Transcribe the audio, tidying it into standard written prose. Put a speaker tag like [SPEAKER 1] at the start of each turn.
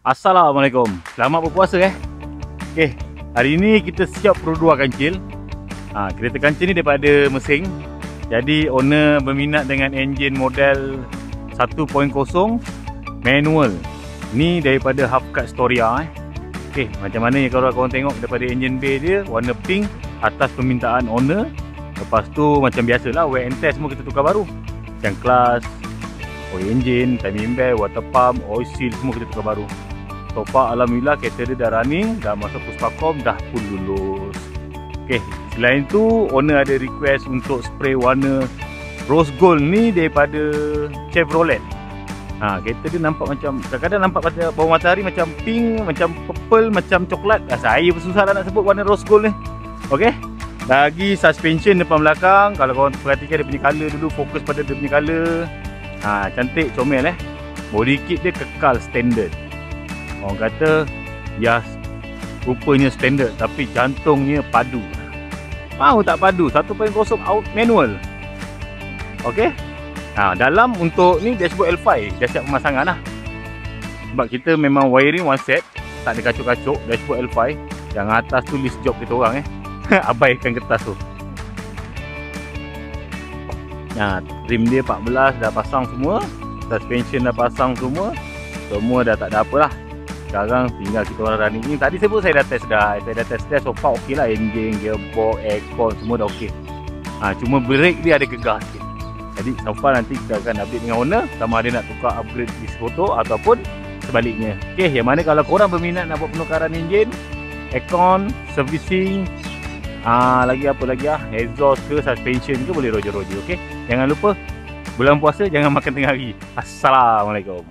[SPEAKER 1] Assalamualaikum. Selamat berpuasa Okey, hari ni kita siap produa kancil. Kereta kancil ni daripada Mersing. Jadi owner berminat dengan enjin model 1.0 manual. Ni daripada Half Cut Storia Okey, macam mana kalau korang tengok daripada enjin bay dia warna pink atas permintaan owner. Lepas tu macam biasalah wear and tear semua kita tukar baru. Yang kelas, oil engine, timing belt, water pump, oil seal semua kita tukar baru. So far alhamdulillah kereta dia dah running, dah masuk Puspakom, dah pun lulus. Okey, selain tu owner ada request untuk spray warna rose gold ni daripada Chevrolet. Kereta dia nampak macam, kadang-kadang nampak macam bawah matahari macam pink, macam purple, macam coklat. Saya pun susah lah nak sebut warna rose gold ni. Okey, lagi suspension depan belakang, kalau korang perhatikan dia punya colour dulu, fokus pada dia punya colour. Cantik, comel Body kit dia kekal standard. Orang kata ya rupanya standard tapi jantungnya padu. Mau tak padu? 1.0 out manual. Okey. Dalam untuk ni dashboard L5 dah siap pemasangan lah. Sebab kita memang wiring one set, tak ada kacuk-kacuk. Dashboard L5 yang atas tu list job kita orang abaikan kertas tu. Rim dia 14 dah pasang semua. Suspension dah pasang semua. Semua dah tak ada apa lah. Sekarang tinggal kita orang running ni. Tadi sebut saya dah test dah. Saya dah test so far okey lah. Engine, gearbox, aircon semua dah okey. Cuma brake dia ada gegar sikit. Jadi so far nanti kita akan update dengan owner sama ada nak tukar upgrade di foto ataupun sebaliknya. Okey, yang mana kalau korang berminat nak buat penukaran enjin, aircon, servicing, lagi apa lagi exhaust ke suspension ke boleh roger-roger. Okey, jangan lupa bulan puasa jangan makan tengah hari. Assalamualaikum.